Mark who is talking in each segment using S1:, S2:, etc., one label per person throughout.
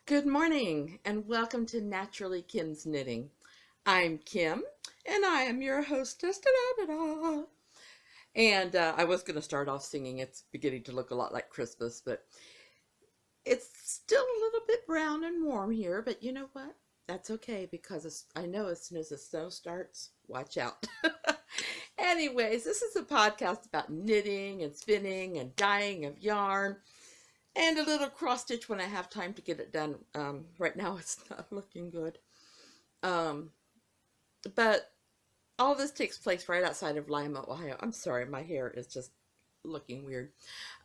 S1: Good morning and welcome to Naturally Kim's Knitting. I'm Kim and I am your hostess. Da-da-da-da. And I was going to start off singing It's Beginning to Look a Lot Like Christmas, but it's still a little bit brown and warm here. But you know what? That's okay because I know as soon as the snow starts, watch out. Anyways, this is a podcast about knitting and spinning and dyeing of yarn and a little cross stitch when I have time to get it done. Right now it's not looking good. Um, but all this takes place right outside of Lima, Ohio. I'm sorry, my hair is just looking weird.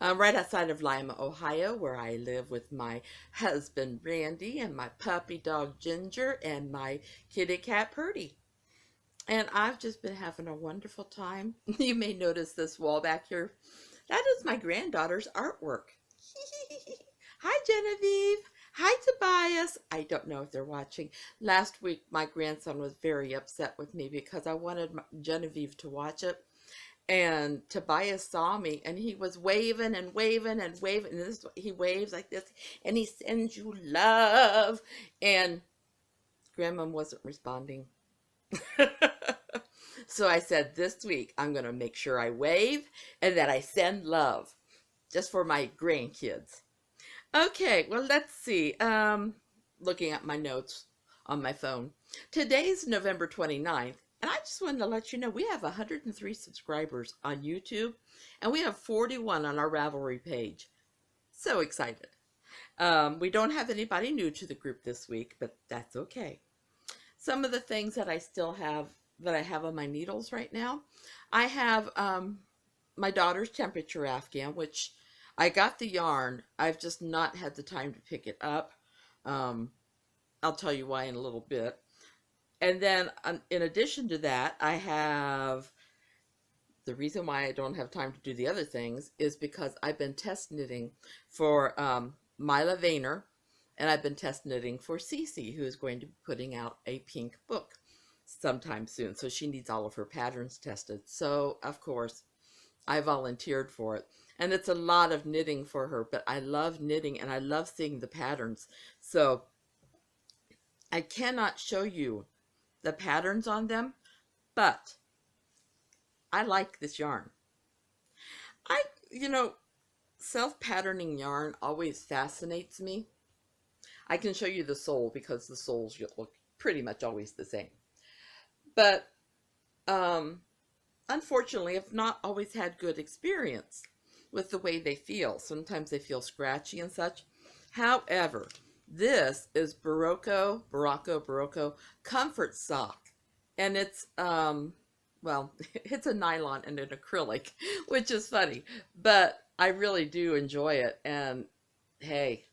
S1: Right outside of Lima, Ohio, where I live with my husband Randy and my puppy dog Ginger and my kitty cat Purdy. And I've just been having a wonderful time. You may notice this wall back here. That is my granddaughter's artwork. Hi, Genevieve. Hi, Tobias. I don't know if they're watching. Last week, my grandson was very upset with me because I wanted Genevieve to watch it. And Tobias saw me and he was waving and waving and waving. And he waves like this and he sends you love. And Grandma wasn't responding. So I said, this week, I'm going to make sure I wave and that I send love just for my grandkids. Okay, well, let's see. Looking at my notes on my phone. Today's November 29th, and I just wanted to let you know we have 103 subscribers on YouTube, and we have 41 on our Ravelry page. So excited. We don't have anybody new to the group this week, but that's okay. Some of the things that I still have, that I have on my needles right now, I have my daughter's temperature afghan, which I got the yarn. I've just not had the time to pick it up. I'll tell you why in a little bit. And then in addition to that, I have, the reason why I don't have time to do the other things is because I've been test knitting for Mila Vayner, and I've been test knitting for Cece, who is going to be putting out a pink book sometime soon. So she needs all of her patterns tested. So, of course, I volunteered for it. And it's a lot of knitting for her, but I love knitting and I love seeing the patterns. So I cannot show you the patterns on them, but I like this yarn. You know, self-patterning yarn always fascinates me. I can show you the sole because the soles look pretty much always the same. But unfortunately, I've not always had good experience with the way they feel. Sometimes they feel scratchy and such. However, this is Barocco Comfort Sock. And it's, well, it's a nylon and an acrylic, which is funny. But I really do enjoy it. And hey,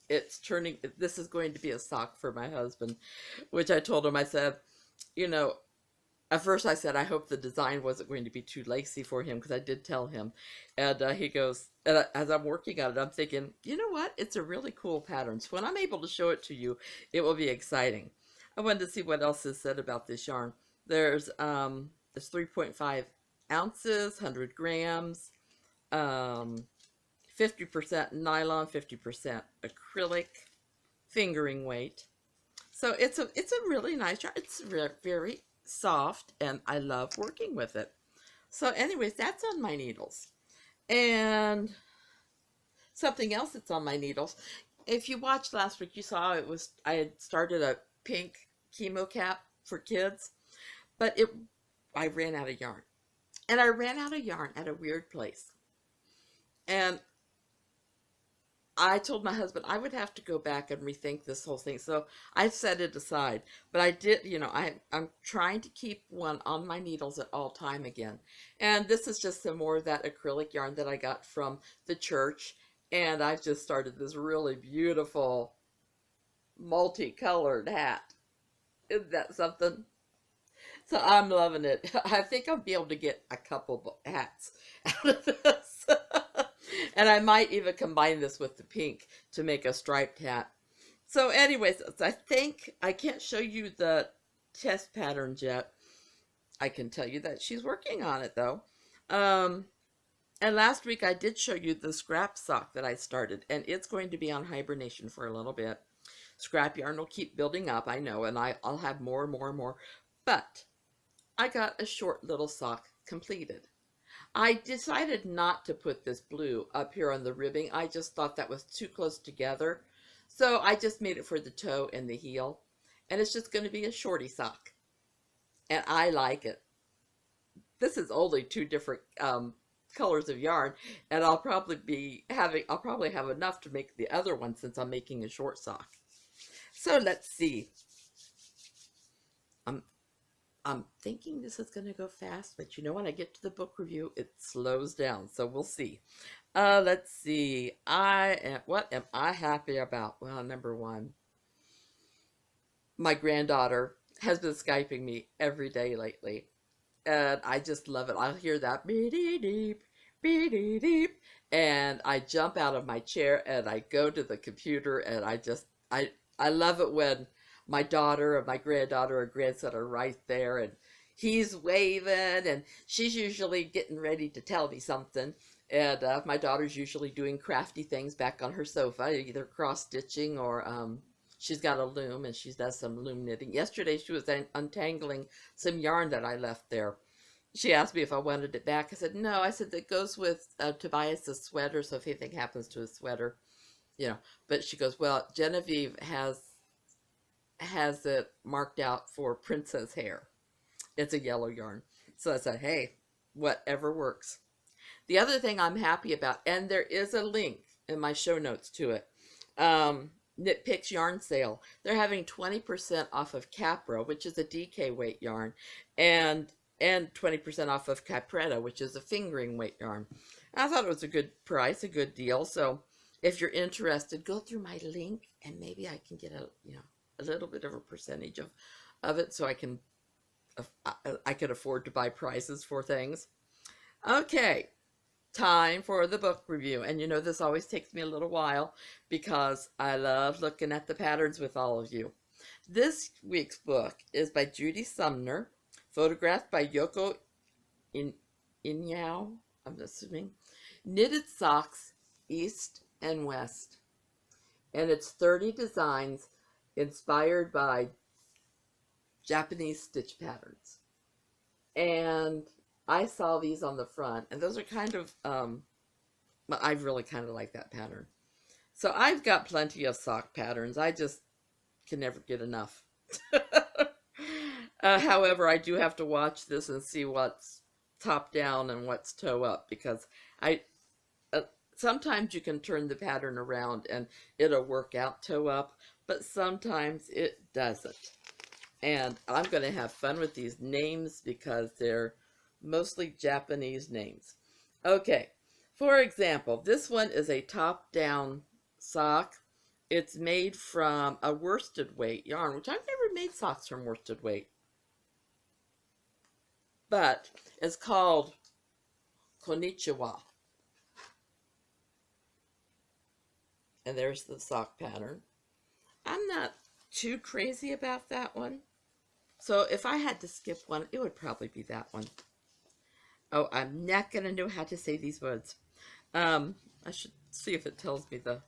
S1: this is going to be a sock for my husband, which I told him, I said, you know, at first I said, I hope the design wasn't going to be too lacy for him, because I did tell him. And he goes, and as I'm working on it, I'm thinking, you know what? It's a really cool pattern. So when I'm able to show it to you, it will be exciting. I wanted to see what else is said about this yarn. It's 3.5 ounces, 100 grams, 50% nylon, 50% acrylic, fingering weight. So it's a really nice yarn. It's very soft and I love working with it. So anyways, that's on my needles. And something else that's on my needles. If you watched last week, you saw I had started a pink chemo cap for kids, but I ran out of yarn. And I ran out of yarn at a weird place. And I told my husband I would have to go back and rethink this whole thing. So I set it aside. But I did, I'm trying to keep one on my needles at all time again. And this is just some more of that acrylic yarn that I got from the church. And I've just started this really beautiful multicolored hat. Isn't that something? So I'm loving it. I think I'll be able to get a couple hats out of this. And I might even combine this with the pink to make a striped hat. So anyways, I think I can't show you the test patterns yet. I can tell you that she's working on it though. And last week I did show you the scrap sock that I started, and it's going to be on hibernation for a little bit. Scrap yarn will keep building up, I know, and I'll have more and more and more. But I got a short little sock completed. I decided not to put this blue up here on the ribbing. I just thought that was too close together. So I just made it for the toe and the heel. And it's just going to be a shorty sock. And I like it. This is only two different colors of yarn, and I'll probably have enough to make the other one since I'm making a short sock. So let's see. I'm I'm thinking this is going to go fast, but you know, when I get to the book review, it slows down. So we'll see. Let's see. What am I happy about? Well, number one, my granddaughter has been Skyping me every day lately, and I just love it. I'll hear that beady deep, beady deep, and I jump out of my chair and I go to the computer, and I love it when my daughter or my granddaughter or grandson are right there, and he's waving, and she's usually getting ready to tell me something. And my daughter's usually doing crafty things back on her sofa, either cross stitching or she's got a loom and she does some loom knitting. Yesterday she was untangling some yarn that I left there. She asked me if I wanted it back. I said no. I said that goes with Tobias's sweater, so if anything happens to his sweater, you know. But she goes, well, Genevieve has it marked out for princess hair. It's a yellow yarn. So I said, hey, whatever works. The other thing I'm happy about, and there is a link in my show notes to it, Knit Picks yarn sale. They're having 20% off of Capra, which is a DK weight yarn, and 20% off of Capretta, which is a fingering weight yarn. I thought it was a good price, a good deal. So if you're interested, go through my link, and maybe I can get a little bit of a percentage of it, so I can afford to buy prizes for things. Okay, time for the book review. And you know, this always takes me a little while because I love looking at the patterns with all of you. This week's book is by Judy Sumner, photographed by Yoko Inyao, I'm assuming. Knitted Socks, East and West. And it's 30 designs inspired by Japanese stitch patterns. And I saw these on the front, and those are kind of, I really kind of like that pattern. So I've got plenty of sock patterns. I just can never get enough. However, I do have to watch this and see what's top down and what's toe up, because sometimes you can turn the pattern around and it'll work out toe up, but sometimes it doesn't. And I'm going to have fun with these names because they're mostly Japanese names. Okay, for example, this one is a top-down sock. It's made from a worsted weight yarn, which I've never made socks from worsted weight. But it's called Konnichiwa. And there's the sock pattern. I'm not too crazy about that one. So if I had to skip one, it would probably be that one. Oh, I'm not going to know how to say these words. I should see if it tells me the...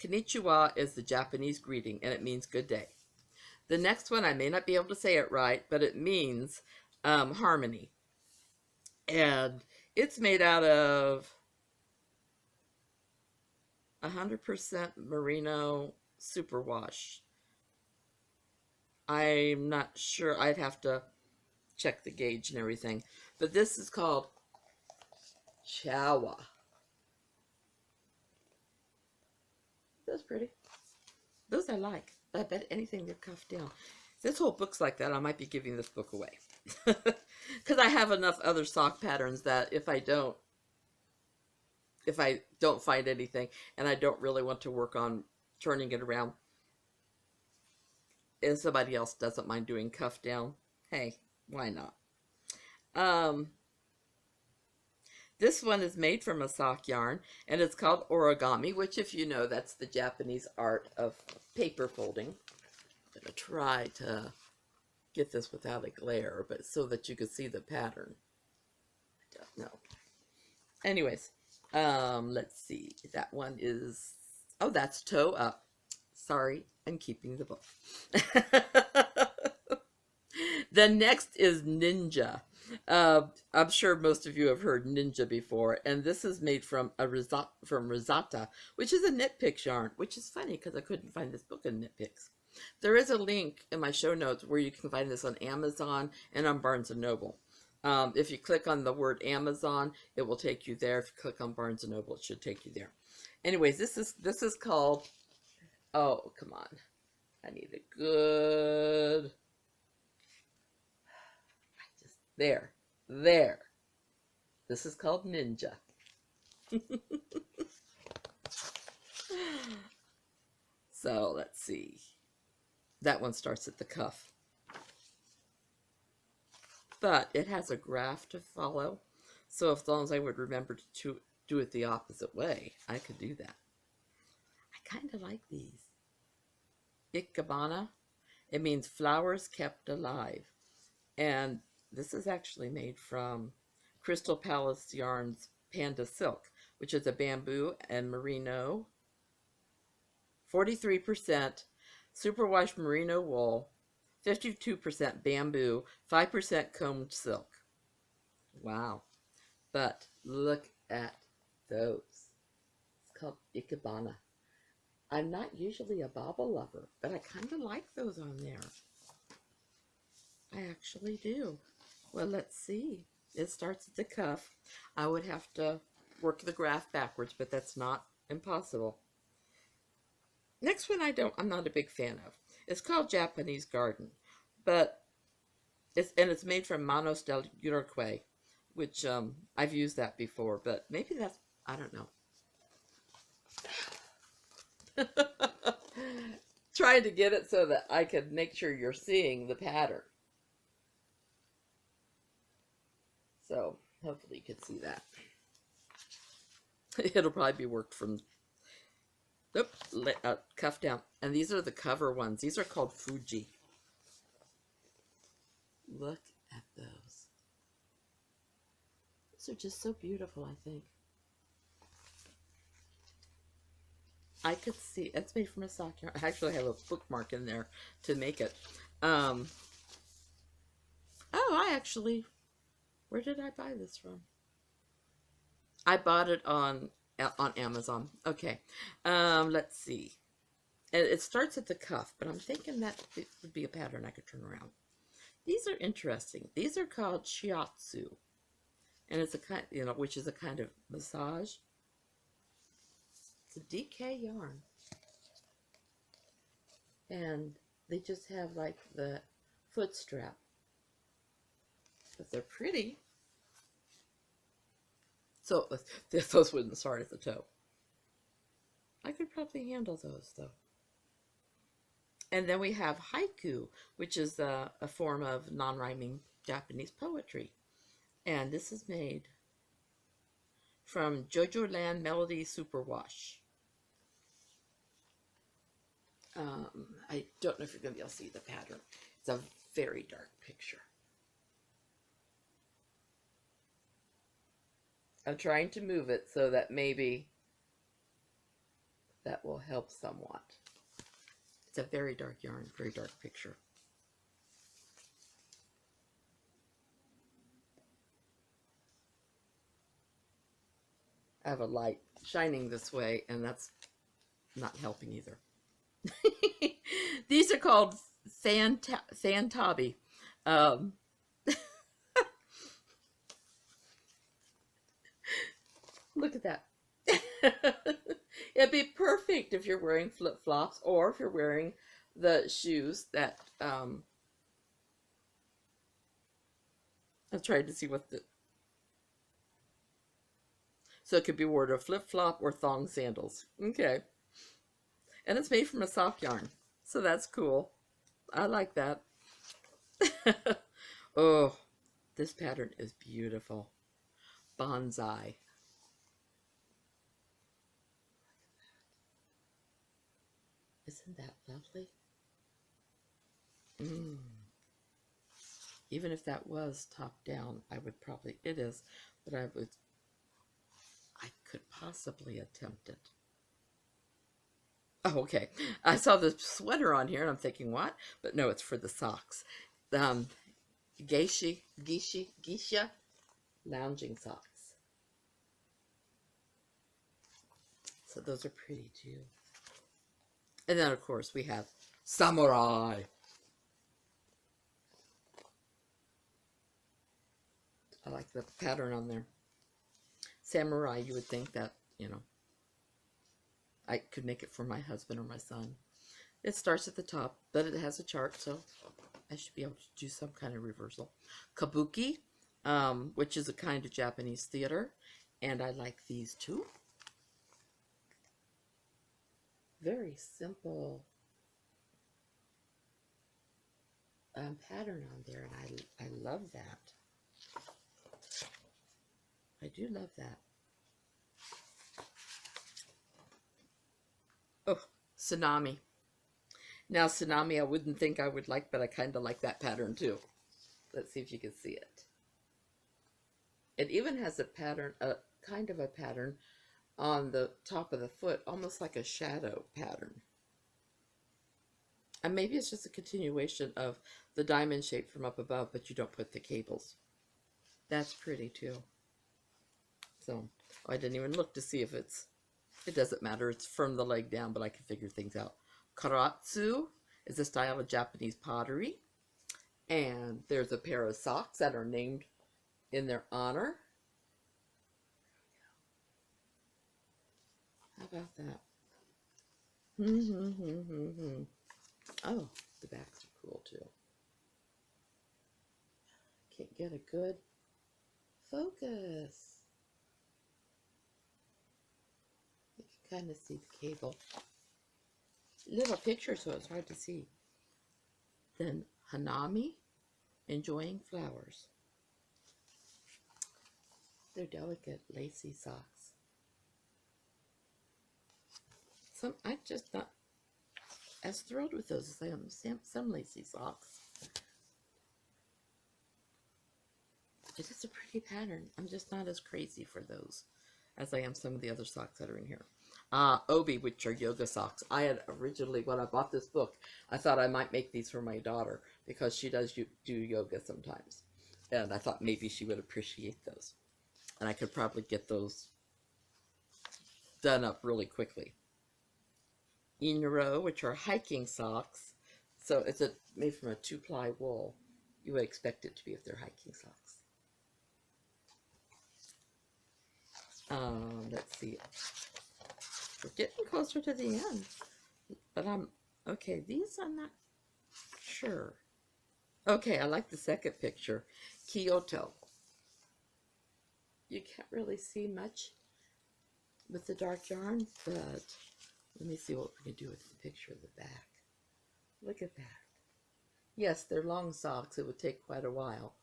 S1: Konnichiwa is the Japanese greeting, and it means good day. The next one, I may not be able to say it right, but it means harmony. And it's made out of 100% merino superwash. I'm not sure. I'd have to check the gauge and everything. But this is called Chawa. That's pretty. Those I like. I bet anything they're cuffed down. If this whole book's like that, I might be giving this book away. Because I have enough other sock patterns that if I don't find anything and I don't really want to work on turning it around, and somebody else doesn't mind doing cuff down, hey, why not? This one is made from a sock yarn, and it's called origami, which, if you know, that's the Japanese art of paper folding. I'm going to try to get this without a glare, but so that you can see the pattern. I don't know. Anyways, let's see. That one is, oh, that's Toe Up. Sorry, I'm keeping the book. The next is Ninja. I'm sure most of you have heard Ninja before, and this is made from from Rosata, which is a knit picks yarn, which is funny because I couldn't find this book in knit picks. There is a link in my show notes where you can find this on Amazon and on Barnes and Noble. If you click on the word Amazon, it will take you there. If you click on Barnes and Noble, it should take you there. Anyways, this is called. Oh, come on! I need a good. There, there. This is called Ninja. So let's see. That one starts at the cuff. But it has a graph to follow. So as long as I would remember to do it the opposite way, I could do that. I kind of like these. Ikebana. It means flowers kept alive. And this is actually made from Crystal Palace Yarns Panda Silk, which is a bamboo and merino, 43% superwash merino wool, 52% bamboo, 5% combed silk. Wow. But look at those. It's called Ikebana. I'm not usually a bauble lover, but I kind of like those on there. I actually do. Well, let's see. It starts at the cuff. I would have to work the graph backwards, but that's not impossible. Next one I'm not a big fan of. It's called Japanese Garden, but it's made from Manos del Uruguay, which I've used that before, but maybe that's, I don't know. Trying to get it so that I could make sure you're seeing the pattern. So hopefully you can see that. It'll probably be worked from cuff down. And these are the cover ones. These are called Fuji. Look at those. Those are just so beautiful, I think. I could see, it's made from a sock yarn. I actually have a bookmark in there to make it. Oh, I actually, where did I buy this from? I bought it on Amazon. Okay. Let's see. It starts at the cuff, but I'm thinking that it would be a pattern I could turn around. These are interesting. These are called shiatsu. And it's a kind, which is a kind of massage. It's a DK yarn. And they just have like the foot strap. But they're pretty. So those wouldn't start at the toe. I could probably handle those though. And then we have haiku, which is a form of non-rhyming Japanese poetry. And this is made from Jojo Land Melody Superwash. I don't know if you're going to be able to see the pattern. It's a very dark picture. I'm trying to move it so that maybe that will help somewhat. It's a very dark yarn, very dark picture. I have a light shining this way, and that's not helping either. These are called Santabi. Look at that. It'd be perfect if you're wearing flip-flops or if you're wearing the shoes that I'm trying to see what the, so it could be worn a flip-flop or thong sandals. Okay. And it's made from a sock yarn. So that's cool. I like that. Oh, this pattern is beautiful. Bonsai. Isn't that lovely? Even if that was top down, I would probably, it is, but I would I could possibly attempt it. Oh, okay. I saw the sweater on here and I'm thinking, what? But no, it's for the socks. Um, geisha lounging socks. So those are pretty too. And then, of course, we have samurai. I like the pattern on there. Samurai, you would think that, I could make it for my husband or my son. It starts at the top, but it has a chart, so I should be able to do some kind of reversal. Kabuki, which is a kind of Japanese theater, and I like these too. Very simple pattern on there, and I love that. I do love that. Oh, Tsunami. Now, Tsunami I wouldn't think I would like, but I kind of like that pattern too. Let's see if you can see it. It even has a pattern, kind of a pattern on the top of the foot, almost like a shadow pattern. And maybe it's just a continuation of the diamond shape from up above, but you don't put the cables. That's pretty too. So, I didn't even look to see if it doesn't matter. It's from the leg down, but I can figure things out. Karatsu is a style of Japanese pottery. And there's a pair of socks that are named in their honor. How about that? Oh, the backs are cool too. Can't get a good focus. You can kind of see the cable. Little picture, so it's hard to see. Then Hanami, enjoying flowers. They're delicate, lacy socks. I'm just not as thrilled with those as I am some lacy socks. It is a pretty pattern. I'm just not as crazy for those as I am some of the other socks that are in here. Obi, which are yoga socks. I had originally, when I bought this book, I thought I might make these for my daughter because she does do yoga sometimes. And I thought maybe she would appreciate those. And I could probably get those done up really quickly. Inro, which are hiking socks. So it's made from a 2-ply wool. You would expect it to be if they're hiking socks. Let's see. We're getting closer to the end. But okay, these I'm not sure. Okay, I like the second picture. Kyoto. You can't really see much with the dark yarn, but let me see what we can do with the picture of the back. Look at that. Yes, they're long socks. It would take quite a while.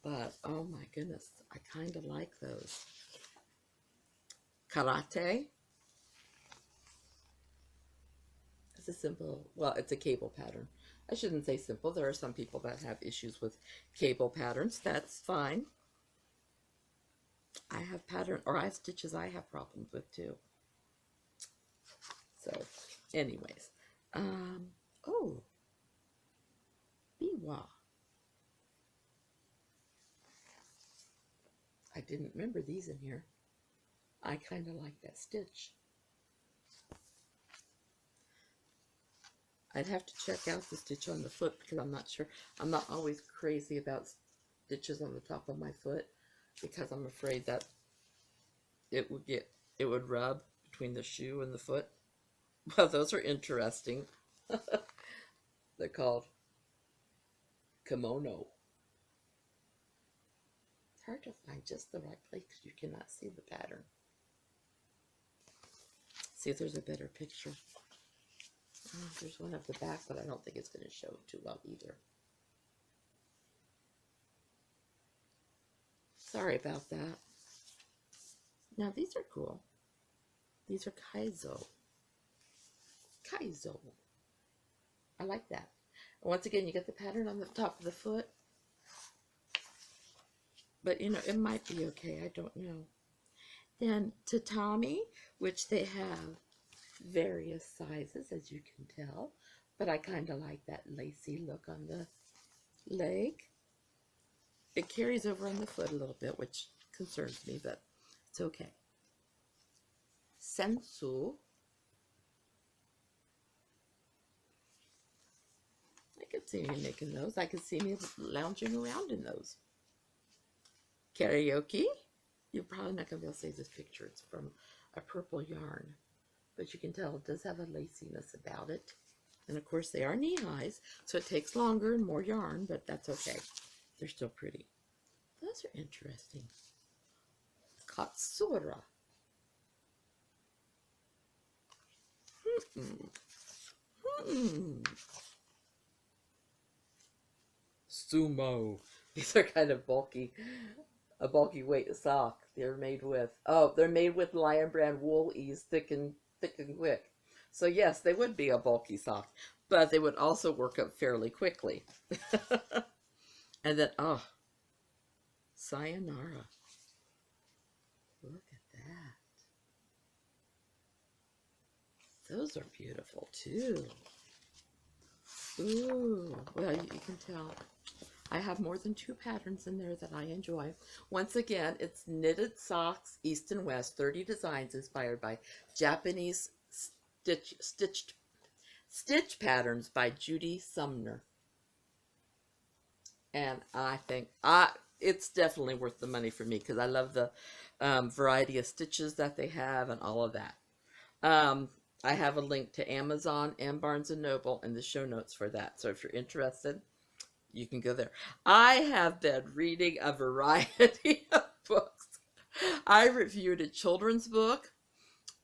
S1: But, oh my goodness, I kind of like those. Karate. It's a simple, well, it's a cable pattern. I shouldn't say simple. There are some people that have issues with cable patterns. That's fine. I have stitches I have problems with too. So, anyways. Oh. Biwa. I didn't remember these in here. I kind of like that stitch. I'd have to check out the stitch on the foot because I'm not sure. I'm not always crazy about stitches on the top of my foot because I'm afraid that it would rub between the shoe and the foot. Well, those are interesting. They're called kimono. It's hard to find just the right place because you cannot see the pattern. See if there's a better picture. Oh, there's one of the back, but I don't think it's going to show too well either. Sorry about that. Now these are cool. These are Kaizo. Kaizo. I like that. Once again, you get the pattern on the top of the foot. But, it might be okay. I don't know. Then tatami, which they have various sizes, as you can tell, but I kind of like that lacy look on the leg. It carries over on the foot a little bit, which concerns me, but it's okay. Sensu. I could see me making those. I could see me lounging around in those. Karaoke. You're probably not going to be able to see this picture. It's from a purple yarn, but you can tell it does have a laciness about it. And of course they are knee highs, so it takes longer and more yarn, but that's okay. They're still pretty. Those are interesting. Katsura. Sumo. These are kind of bulky, a bulky weight sock. They're made with Lion Brand wool ease, thick and quick. So yes, they would be a bulky sock, but they would also work up fairly quickly. And then, sayonara. Look at that. Those are beautiful too. Ooh, well, you can tell. I have more than 2 patterns in there that I enjoy. Once again, it's knitted socks, East and West, 30 designs inspired by Japanese stitch patterns by Judy Sumner. And I think it's definitely worth the money for me because I love the variety of stitches that they have and all of that. I have a link to Amazon and Barnes & Noble in the show notes for that. So if you're interested, you can go there. I have been reading a variety of books. I reviewed a children's book,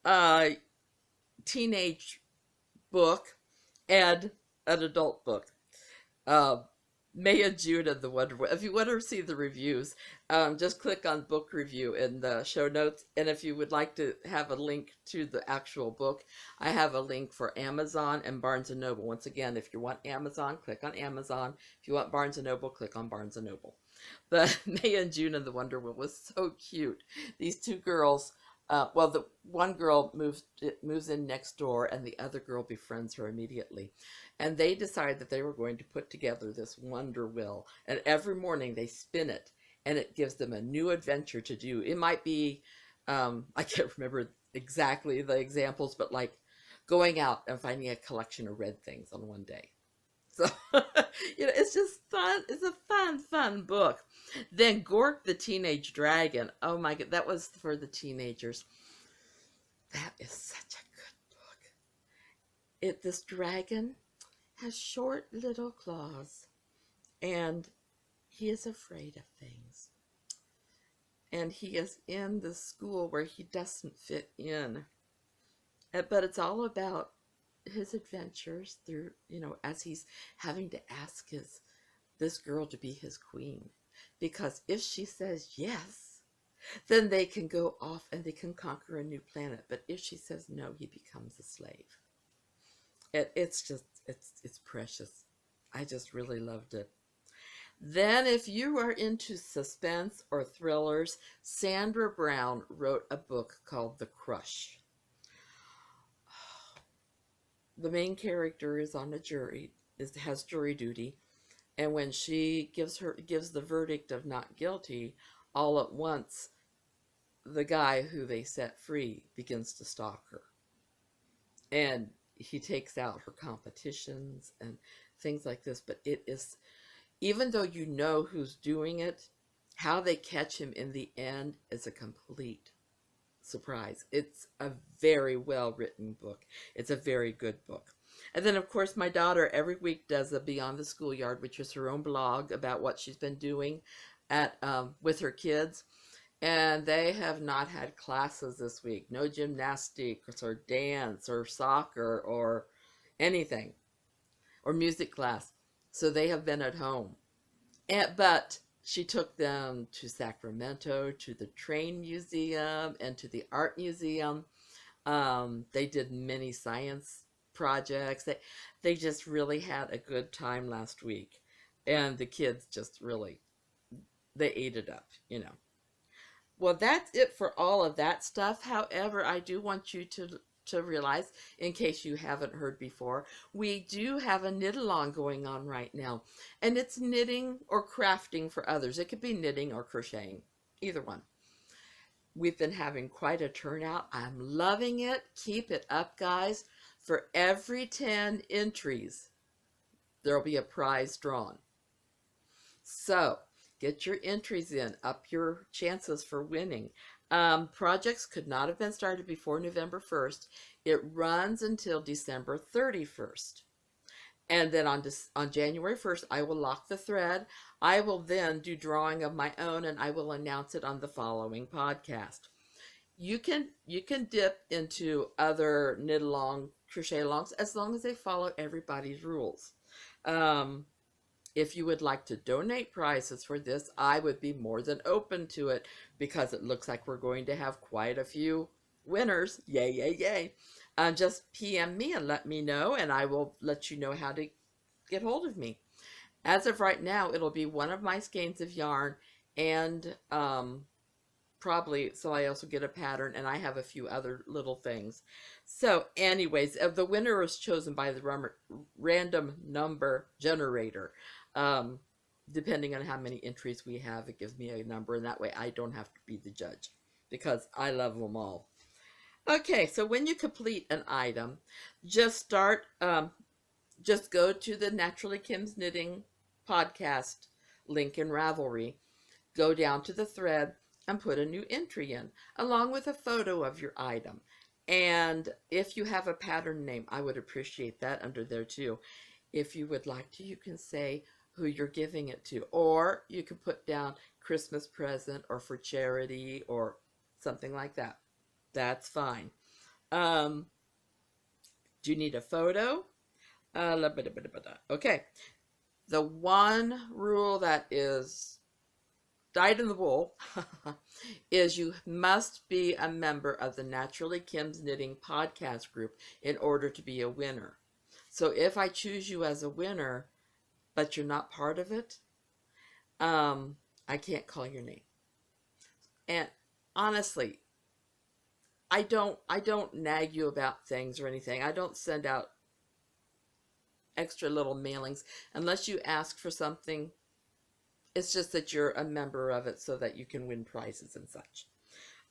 S1: a teenage book, and an adult book. May and June of the Wonder Woman. If you want to see the reviews, just click on book review in the show notes. And if you would like to have a link to the actual book, I have a link for Amazon and Barnes & Noble. Once again, if you want Amazon, click on Amazon. If you want Barnes & Noble, click on Barnes & Noble. But May and June of the Wonder Woman was so cute. These 2 girls, the one girl moves in next door, and the other girl befriends her immediately. And they decide that they were going to put together this wonder wheel. And every morning they spin it, and it gives them a new adventure to do. It might be, I can't remember exactly the examples, but like going out and finding a collection of red things on one day. So, it's just fun. It's a fun book. Then Gork the Teenage Dragon. Oh my God, that was for the teenagers. That is such a good book. This dragon has short little claws, and he is afraid of things. And he is in the school where he doesn't fit in. But it's all about his adventures through, as he's having to ask this girl to be his queen. Because if she says yes, then they can go off and they can conquer a new planet. But if she says no, he becomes a slave. It's precious. I just really loved it. Then if you are into suspense or thrillers, Sandra Brown wrote a book called The Crush. The main character is on a jury, has jury duty, and when she gives the verdict of not guilty, all at once the guy who they set free begins to stalk her. And he takes out her competitions and things like this. But it is, even though you know who's doing it, how they catch him in the end is a complete surprise. It's a very well written book. It's a very good book. And then of course my daughter every week does a Beyond the Schoolyard, which is her own blog about what she's been doing with her kids. And they have not had classes this week. No gymnastics or dance or soccer or anything, or music class. So they have been at home. But she took them to Sacramento, to the Train Museum, and to the Art Museum. They did many science projects. They just really had a good time last week. And the kids just really, they ate it up, Well, that's it for all of that stuff. However, I do want you to realize, in case you haven't heard before, we do have a knit along going on right now. And it's knitting or crafting for others. It could be knitting or crocheting, either one. We've been having quite a turnout. I'm loving it. Keep it up, guys. For every 10 entries, there'll be a prize drawn. So get your entries in, up your chances for winning. Projects could not have been started before November 1st. It runs until December 31st. And then on January 1st, I will lock the thread. I will then do drawing of my own, and I will announce it on the following podcast. You can dip into other knit along, crochet alongs, as long as they follow everybody's rules. If you would like to donate prizes for this, I would be more than open to it, because it looks like we're going to have quite a few winners. Yay, yay, yay. Just PM me and let me know, and I will let you know how to get hold of me. As of right now, it'll be one of my skeins of yarn, and probably, so I also get a pattern, and I have a few other little things. So anyways, the winner is chosen by the random number generator. Depending on how many entries we have, it gives me a number, and that way I don't have to be the judge, because I love them all. Okay, so when you complete an item, just go to the Naturally Kim's Knitting podcast link in Ravelry, go down to the thread, and put a new entry in, along with a photo of your item. And if you have a pattern name, I would appreciate that under there too. If you would like to, you can say who you're giving it to, or you can put down Christmas present or for charity or something like that. That's fine. Do you need a photo? Okay. The one rule that is dyed in the wool is you must be a member of the Naturally Kim's Knitting podcast group in order to be a winner. So if I choose you as a winner, but you're not part of it, I can't call your name. And honestly, I don't nag you about things or anything. I don't send out extra little mailings unless you ask for something. It's just that you're a member of it so that you can win prizes and such.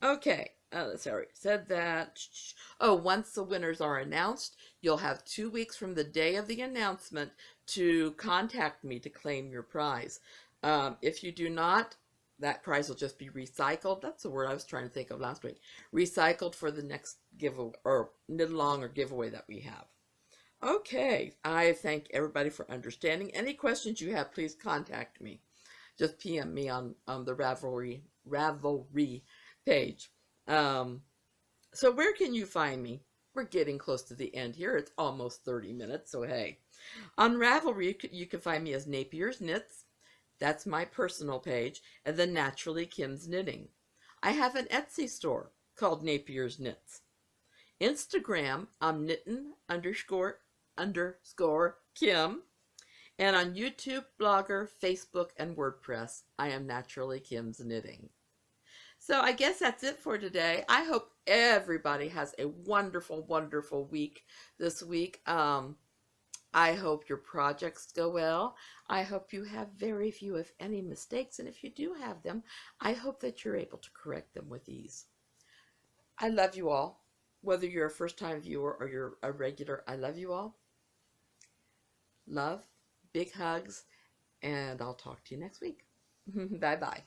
S1: Okay, sorry, said that. Oh, once the winners are announced, you'll have 2 weeks from the day of the announcement to contact me to claim your prize. If you do not, that prize will just be recycled. That's the word I was trying to think of last week. Recycled for the next giveaway, or knit along or giveaway that we have. Okay, I thank everybody for understanding. Any questions you have, please contact me. Just PM me on the Ravelry page. So where can you find me? We're getting close to the end here. It's almost 30 minutes, so hey. On Ravelry, you can find me as Napier's Knits. That's my personal page. And then Naturally Kim's Knitting. I have an Etsy store called Napier's Knits. Instagram, I'm knittin__ Kim. And on YouTube, Blogger, Facebook, and WordPress, I am Naturally Kim's Knitting. So I guess that's it for today. I hope everybody has a wonderful, wonderful week this week. I hope your projects go well. I hope you have very few, if any, mistakes. And if you do have them, I hope that you're able to correct them with ease. I love you all. Whether you're a first-time viewer or you're a regular, I love you all. Love. Big hugs, and I'll talk to you next week. Bye-bye.